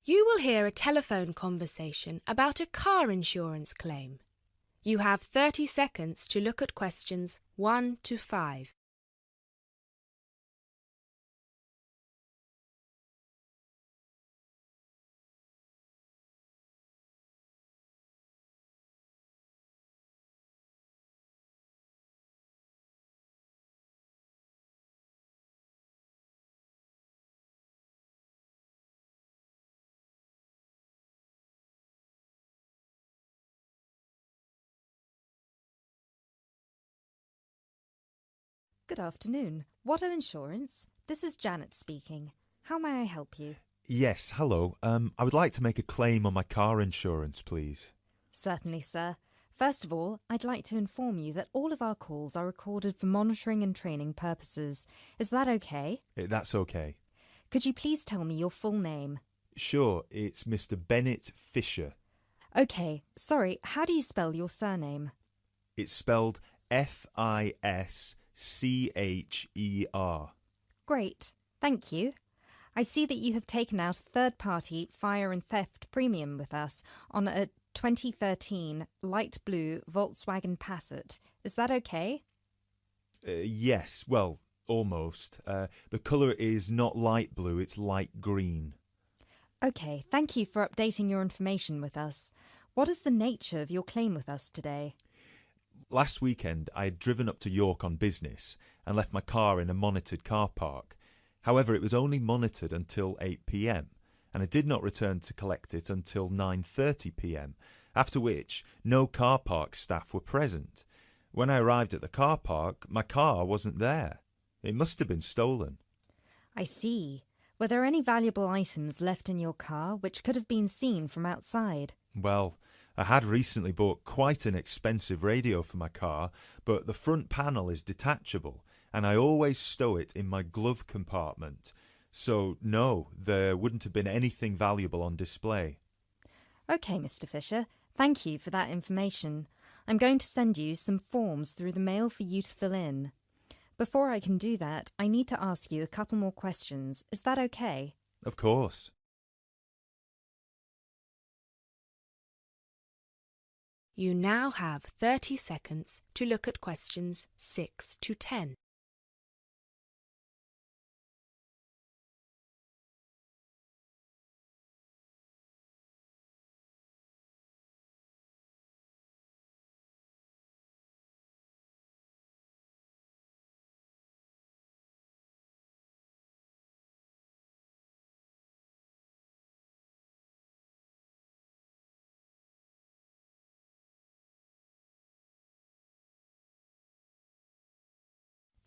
You will hear a telephone conversation about a car insurance claim. You have 30 seconds to look at questions 1 to 5. Good afternoon. Watto Insurance. This is Janet speaking. How may I help you? Yes, hello. I would like to make a claim on my car insurance, please. Certainly, sir. First of all, I'd like to inform you that all of our calls are recorded for monitoring and training purposes. Is that okay? That's okay. Could you please tell me your full name? Sure, it's Mr. Bennett Fisher. Okay, sorry, how do you spell your surname? It's spelled Fischer. Great, thank you. I see that you have taken out a third-party fire and theft premium with us on a 2013 light blue Volkswagen Passat. Is that okay? Yes, well, almost. The colour is not light blue, it's light green. Okay, thank you for updating your information with us. What is the nature of your claim with us today? Last weekend, I had driven up to York on business and left my car in a monitored car park. However, it was only monitored until 8 p.m, and I did not return to collect it until 9:30 p.m, after which no car park staff were present. When I arrived at the car park, my car wasn't there. It must have been stolen. I see. Were there any valuable items left in your car which could have been seen from outside? Well, I had recently bought quite an expensive radio for my car, but the front panel is detachable, and I always stow it in my glove compartment. So, no, there wouldn't have been anything valuable on display. Okay, Mr. Fisher. Thank you for that information. I'm going to send you some forms through the mail for you to fill in. Before I can do that, I need to ask you a couple more questions. Is that okay? Of course. You now have 30 seconds to look at questions 6 to 10.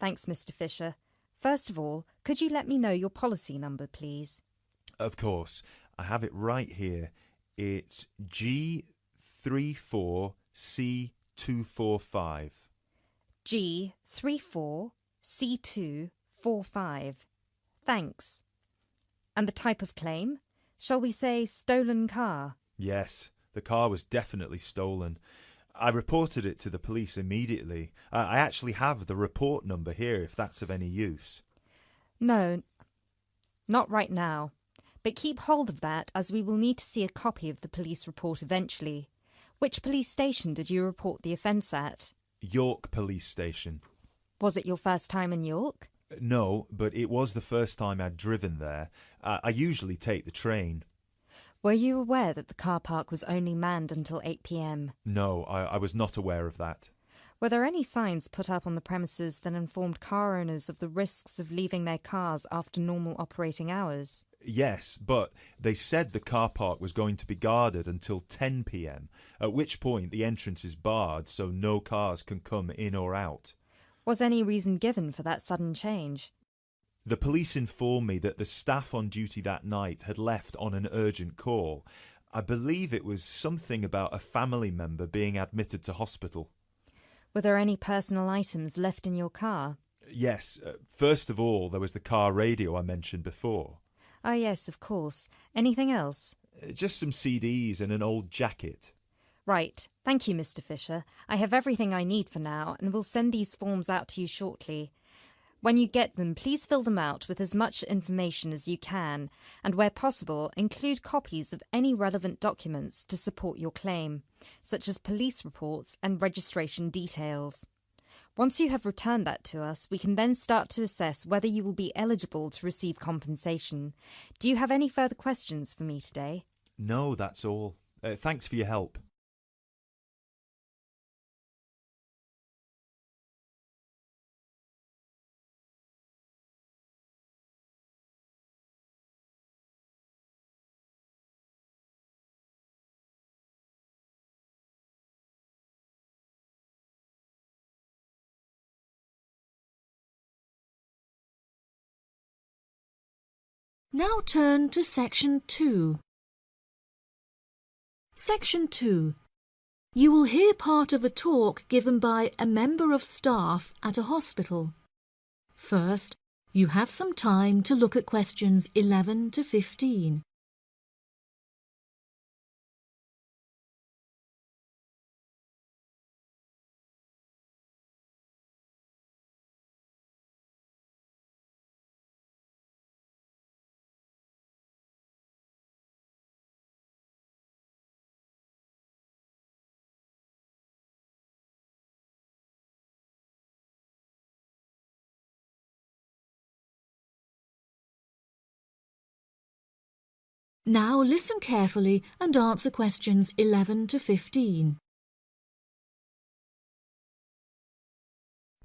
Thanks, Mr. Fisher. First of all, could you let me know your policy number, please? Of course. I have it right here. It's G34C245. G34C245. Thanks. And the type of claim? Shall we say stolen car? Yes, the car was definitely stolen. I reported it to the police immediately. I actually have the report number here if that's of any use. No, not right now. But keep hold of that as we will need to see a copy of the police report eventually. Which police station did you report the offence at? York Police Station. Was it your first time in York? No, but it was the first time I'd driven there. I usually take the train. Were you aware that the car park was only manned until 8 p.m? No, I was not aware of that. Were there any signs put up on the premises that informed car owners of the risks of leaving their cars after normal operating hours? Yes, but they said the car park was going to be guarded until 10 p.m, at which point the entrance is barred so no cars can come in or out. Was any reason given for that sudden change? The police informed me that the staff on duty that night had left on an urgent call. I believe it was something about a family member being admitted to hospital. Were there any personal items left in your car? Yes, first of all, there was the car radio I mentioned before. Oh yes, of course. Anything else? Just some CDs and an old jacket. Right. Thank you, Mr. Fisher. I have everything I need for now and will send these forms out to you shortly. When you get them, please fill them out with as much information as you can, and where possible, include copies of any relevant documents to support your claim, such as police reports and registration details. Once you have returned that to us, we can then start to assess whether you will be eligible to receive compensation. Do you have any further questions for me today? No, that's all. Thanks for your help. Now turn to Section 2. Section 2. You will hear part of a talk given by a member of staff at a hospital. First, you have some time to look at questions 11 to 15. Now listen carefully and answer questions 11 to 15.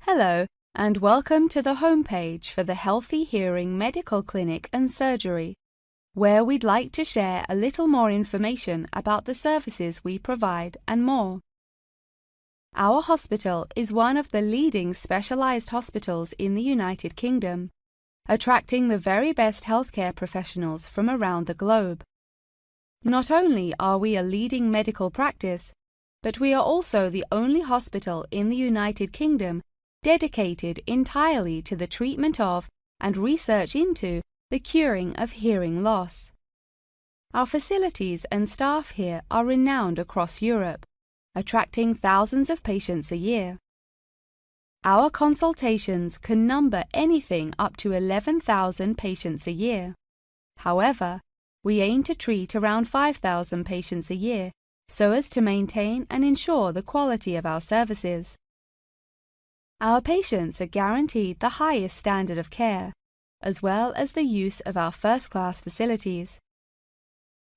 Hello, and welcome to the homepage for the Healthy Hearing Medical Clinic and Surgery, where we'd like to share a little more information about the services we provide and more. Our hospital is one of the leading specialised hospitals in the United Kingdom, attracting the very best healthcare professionals from around the globe. Not only are we a leading medical practice, but we are also the only hospital in the United Kingdom dedicated entirely to the treatment of and research into the curing of hearing loss. Our facilities and staff here are renowned across Europe, attracting thousands of patients a year. Our consultations can number anything up to 11,000 patients a year. However, we aim to treat around 5,000 patients a year so as to maintain and ensure the quality of our services. Our patients are guaranteed the highest standard of care, as well as the use of our first-class facilities.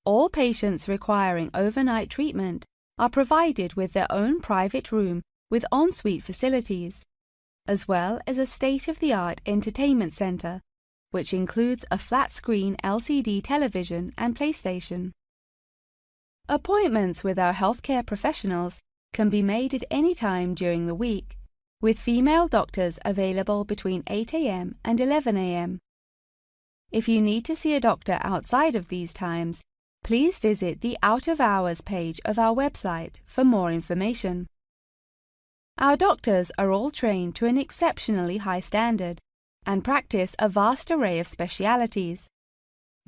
All patients requiring overnight treatment are provided with their own private room with ensuite facilities, as well as a state-of-the-art entertainment centre, which includes a flat-screen LCD television and PlayStation. Appointments with our healthcare professionals can be made at any time during the week, with female doctors available between 8 a.m. and 11 a.m. If you need to see a doctor outside of these times, please visit the out-of-hours page of our website for more information. Our doctors are all trained to an exceptionally high standard and practice a vast array of specialities.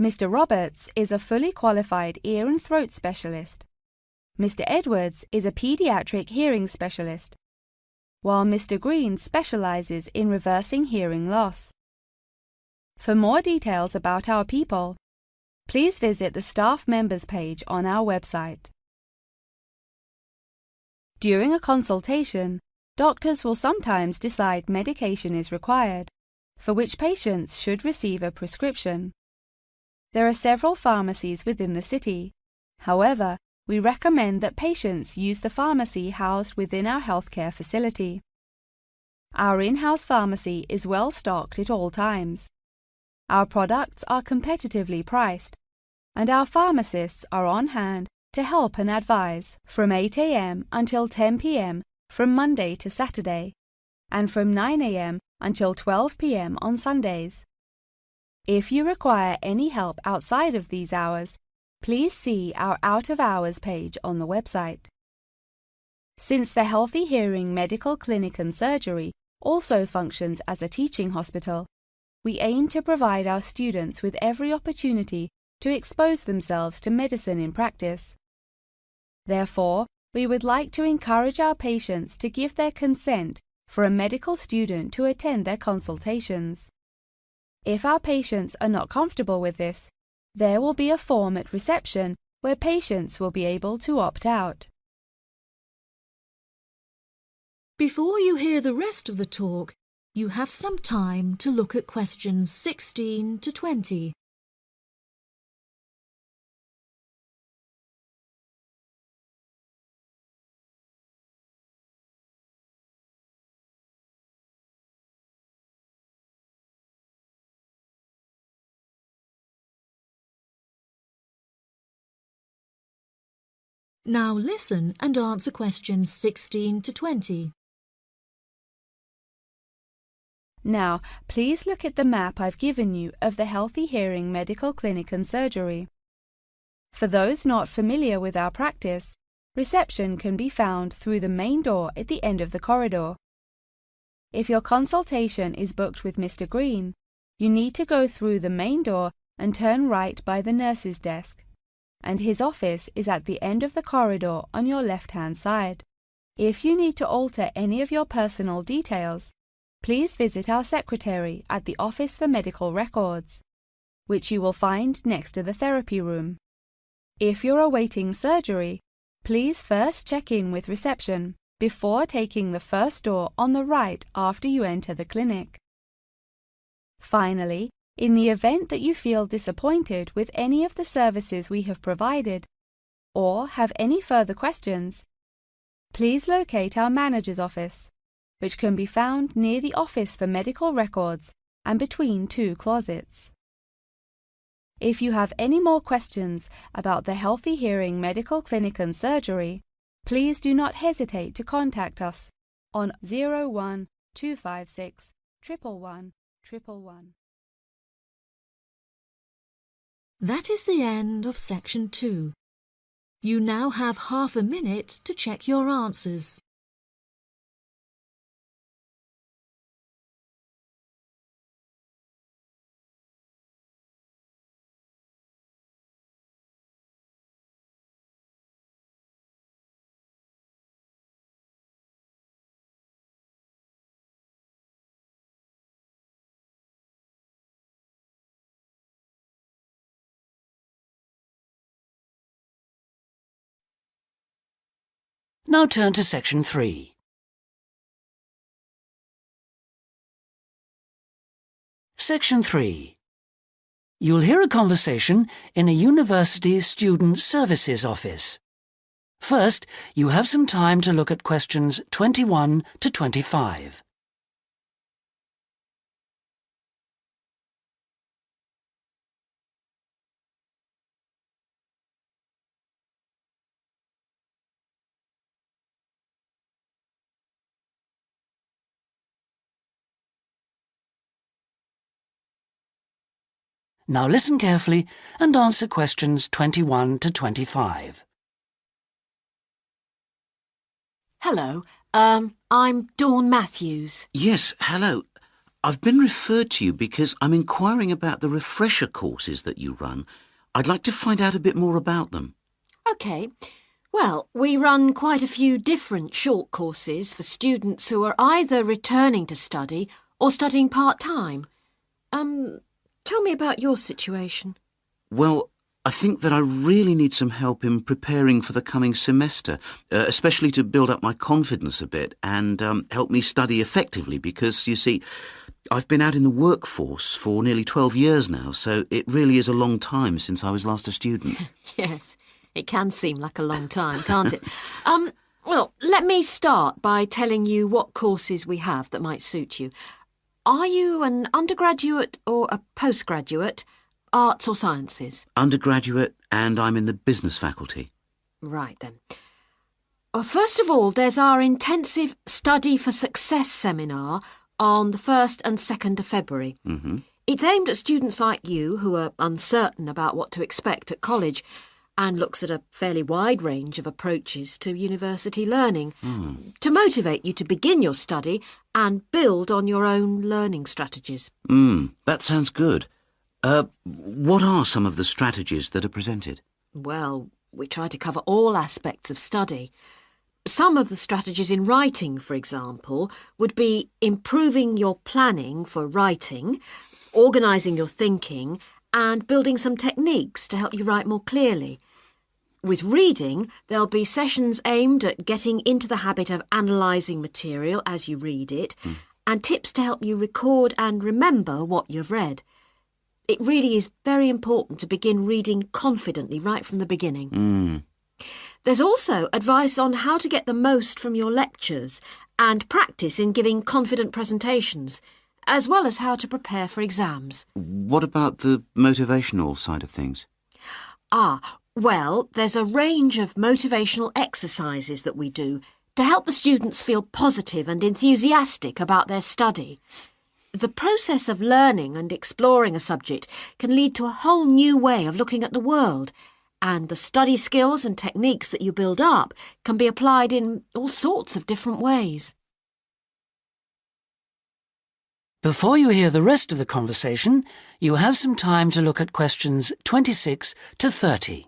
Mr. Roberts is a fully qualified ear and throat specialist. Mr. Edwards is a pediatric hearing specialist, while Mr. Green specializes in reversing hearing loss. For more details about our people, please visit the staff members page on our website. During a consultation, doctors will sometimes decide medication is required, for which patients should receive a prescription. There are several pharmacies within the city. However, we recommend that patients use the pharmacy housed within our healthcare facility. Our in-house pharmacy is well stocked at all times. Our products are competitively priced, and our pharmacists are on hand to help and advise from 8 a.m. until 10 p.m. from Monday to Saturday, and from 9 a.m. until 12 p.m. on Sundays. If you require any help outside of these hours, please see our out-of-hours page on the website. Since the Healthy Hearing Medical Clinic and Surgery also functions as a teaching hospital, we aim to provide our students with every opportunity to expose themselves to medicine in practice. Therefore, we would like to encourage our patients to give their consent for a medical student to attend their consultations. If our patients are not comfortable with this, there will be a form at reception where patients will be able to opt out. Before you hear the rest of the talk, you have some time to look at questions 16 to 20. Now listen and answer questions 16 to 20. Now, please look at the map I've given you of the Healthy Hearing Medical Clinic and Surgery. For those not familiar with our practice, reception can be found through the main door at the end of the corridor. If your consultation is booked with Mr. Green, you need to go through the main door and turn right by the nurse's desk, and his office is at the end of the corridor on your left-hand side. If you need to alter any of your personal details, please visit our secretary at the Office for Medical Records, which you will find next to the therapy room. If you're awaiting surgery, please first check in with reception before taking the first door on the right after you enter the clinic. Finally, in the event that you feel disappointed with any of the services we have provided, or have any further questions, please locate our manager's office, which can be found near the Office for Medical Records and between two closets. If you have any more questions about the Healthy Hearing Medical Clinic and Surgery, please do not hesitate to contact us on 01 256 111 111. That is the end of section 2. You now have half a minute to check your answers. Now turn to section 3. Section 3. You'll hear a conversation in a university student services office. First, you have some time to look at questions 21 to 25. Now listen carefully and answer questions 21 to 25. Hello, I'm Dawn Matthews. Yes, hello. I've been referred to you because I'm inquiring about the refresher courses that you run. I'd like to find out a bit more about them. OK. Well, we run quite a few different short courses for students who are either returning to study or studying part-time. Tell me about your situation. Well, I think that I really need some help in preparing for the coming semester, especially to build up my confidence a bit and help me study effectively because, you see, I've been out in the workforce for nearly 12 years now, so it really is a long time since I was last a student. Yes, it can seem like a long time, can't it? Well, let me start by telling you what courses we have that might suit you. Are you an undergraduate or a postgraduate, arts or sciences? Undergraduate, and I'm in the business faculty. Right then. First of all, there's our intensive Study for Success seminar on the 1st and 2nd of February. Mm-hmm. It's aimed at students like you who are uncertain about what to expect at college and looks at a fairly wide range of approaches to university learning to motivate you to begin your study and build on your own learning strategies. That sounds good. What are some of the strategies that are presented? Well, we try to cover all aspects of study. Some of the strategies in writing, for example, would be improving your planning for writing, organising your thinking, and building some techniques to help you write more clearly. With reading, there'll be sessions aimed at getting into the habit of analysing material as you read it, and tips to help you record and remember what you've read. It really is very important to begin reading confidently right from the beginning. There's also advice on how to get the most from your lectures and practice in giving confident presentations, as well as how to prepare for exams. What about the motivational side of things? Well, there's a range of motivational exercises that we do to help the students feel positive and enthusiastic about their study. The process of learning and exploring a subject can lead to a whole new way of looking at the world, and the study skills and techniques that you build up can be applied in all sorts of different ways. Before you hear the rest of the conversation, you have some time to look at questions 26 to 30.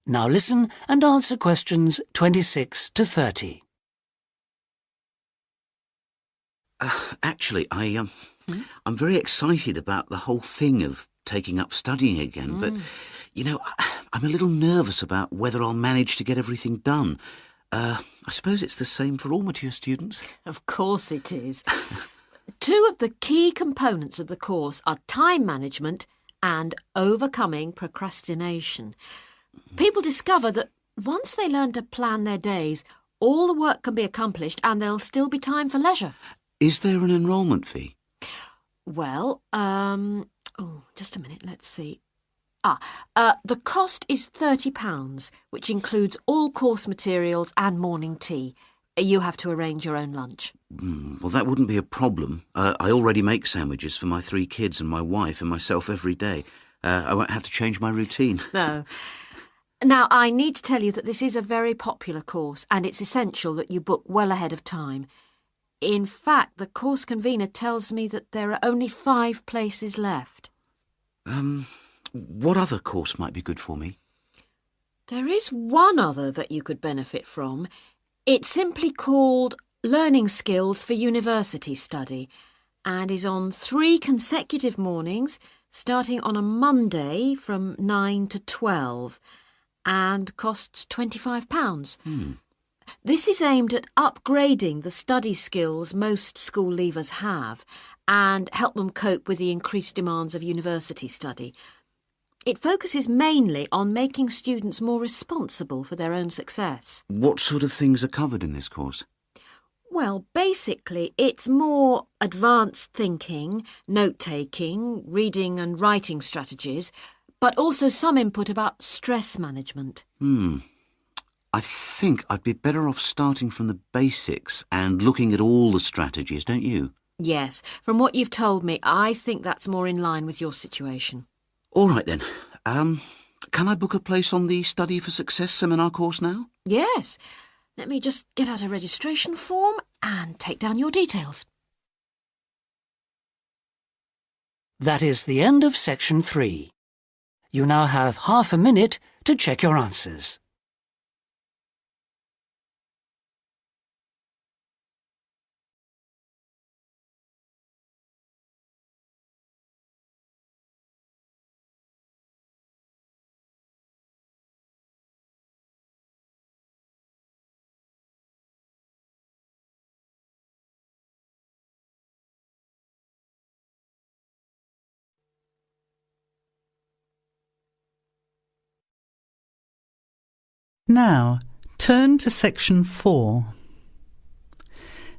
Now listen and answer questions 26 to 30. Actually, I'm very excited about the whole thing of taking up studying again, but, I'm a little nervous about whether I'll manage to get everything done. I suppose it's the same for all mature students. Of course it is. Two of the key components of the course are time management and overcoming procrastination. People discover that once they learn to plan their days, all the work can be accomplished and there'll still be time for leisure. Is there an enrolment fee? Well, just a minute, let's see. The cost is £30, which includes all course materials and morning tea. You have to arrange your own lunch. Well, that wouldn't be a problem. I already make sandwiches for my 3 kids and my wife and myself every day. I won't have to change my routine. No. Now, I need to tell you that this is a very popular course and it's essential that you book well ahead of time. In fact, the course convener tells me that there are only 5 places left. What other course might be good for me? There is one other that you could benefit from. It's simply called Learning Skills for University Study and is on 3 consecutive mornings, starting on a Monday from 9 to 12, and costs £25. This is aimed at upgrading the study skills most school leavers have and help them cope with the increased demands of university study. It focuses mainly on making students more responsible for their own success. What sort of things are covered in this course? Well, basically, it's more advanced thinking, note-taking, reading and writing strategies, but also some input about stress management. I think I'd be better off starting from the basics and looking at all the strategies, don't you? Yes, from what you've told me, I think that's more in line with your situation. All right then. Can I book a place on the Study for Success seminar course now? Yes. Let me just get out a registration form and take down your details. That is the end of section 3. You now have half a minute to check your answers. Now, turn to Section 4.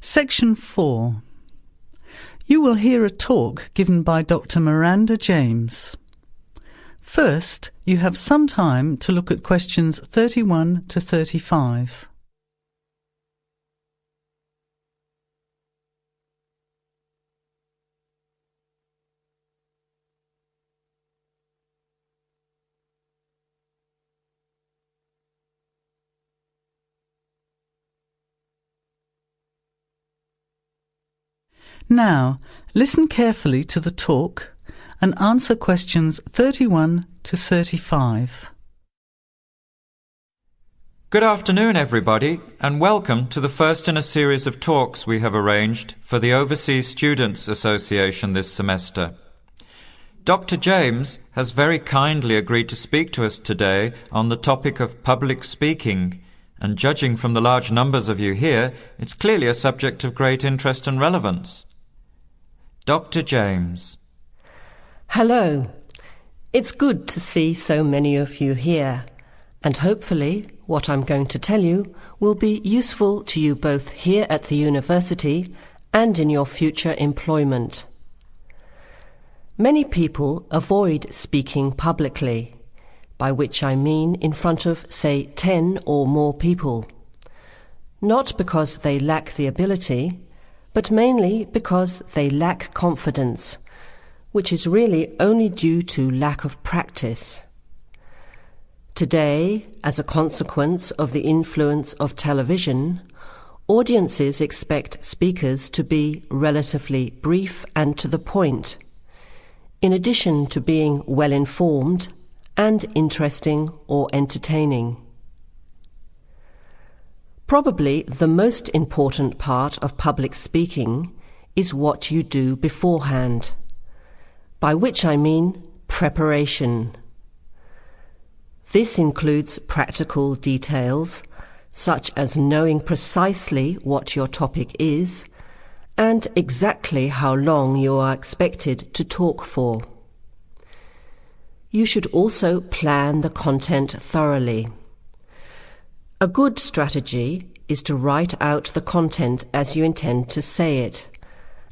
Section 4. You will hear a talk given by Dr. Miranda James. First, you have some time to look at questions 31 to 35. Now, listen carefully to the talk and answer questions 31 to 35. Good afternoon, everybody, and welcome to the first in a series of talks we have arranged for the Overseas Students Association this semester. Dr. James has very kindly agreed to speak to us today on the topic of public speaking, and judging from the large numbers of you here, it's clearly a subject of great interest and relevance. Dr. James. Hello. It's good to see so many of you here, and hopefully what I'm going to tell you will be useful to you both here at the university and in your future employment. Many people avoid speaking publicly, by which I mean in front of, say, 10 or more people. Not because they lack the ability, but mainly because they lack confidence, which is really only due to lack of practice. Today, as a consequence of the influence of television, audiences expect speakers to be relatively brief and to the point, in addition to being well-informed and interesting or entertaining. Probably the most important part of public speaking is what you do beforehand, by which I mean preparation. This includes practical details, such as knowing precisely what your topic is and exactly how long you are expected to talk for. You should also plan the content thoroughly. A good strategy is to write out the content as you intend to say it,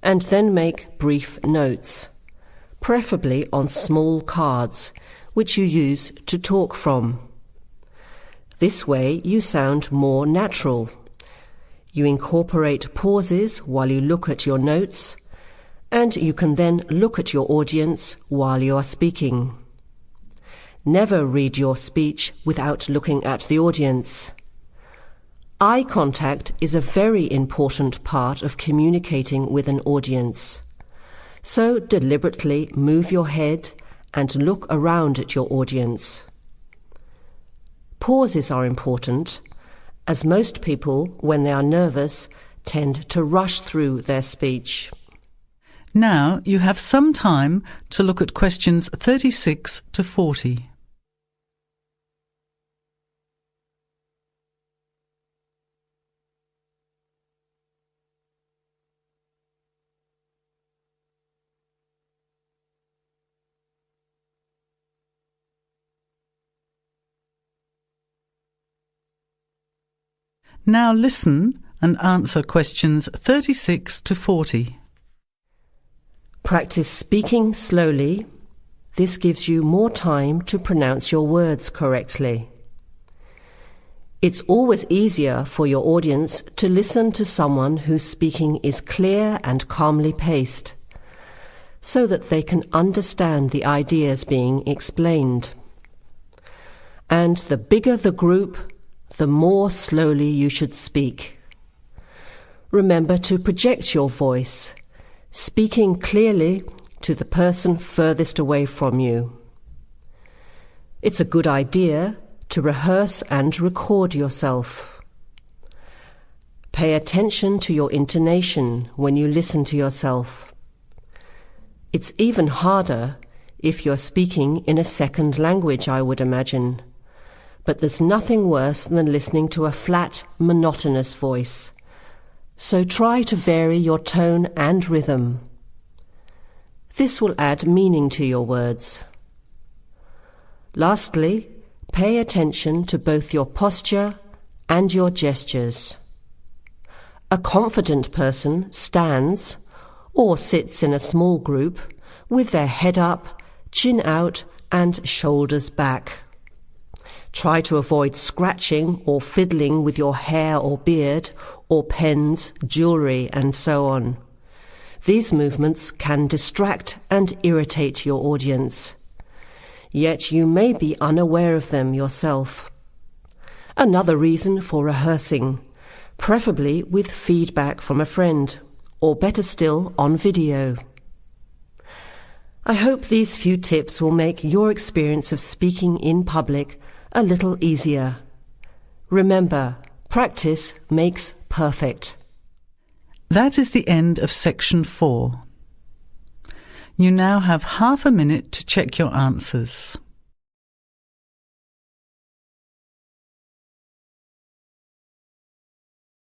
and then make brief notes, preferably on small cards, which you use to talk from. This way you sound more natural. You incorporate pauses while you look at your notes, and you can then look at your audience while you are speaking. Never read your speech without looking at the audience. Eye contact is a very important part of communicating with an audience. So deliberately move your head and look around at your audience. Pauses are important, as most people, when they are nervous, tend to rush through their speech. Now you have some time to look at questions 36 to 40. Now listen and answer questions 36 to 40. Practice speaking slowly. This gives you more time to pronounce your words correctly. It's always easier for your audience to listen to someone whose speaking is clear and calmly paced, so that they can understand the ideas being explained. And the bigger the group, the more slowly you should speak. Remember to project your voice, speaking clearly to the person furthest away from you. It's a good idea to rehearse and record yourself. Pay attention to your intonation when you listen to yourself. It's even harder if you're speaking in a second language, I would imagine. But there's nothing worse than listening to a flat, monotonous voice. So try to vary your tone and rhythm. This will add meaning to your words. Lastly, pay attention to both your posture and your gestures. A confident person stands or sits in a small group with their head up, chin out, and shoulders back. Try to avoid scratching or fiddling with your hair or beard, or pens, jewellery, and so on. These movements can distract and irritate your audience. Yet you may be unaware of them yourself. Another reason for rehearsing, preferably with feedback from a friend, or better still, on video. I hope these few tips will make your experience of speaking in public a little easier. Remember, practice makes perfect. That is the end of section 4. You now have half a minute to check your answers.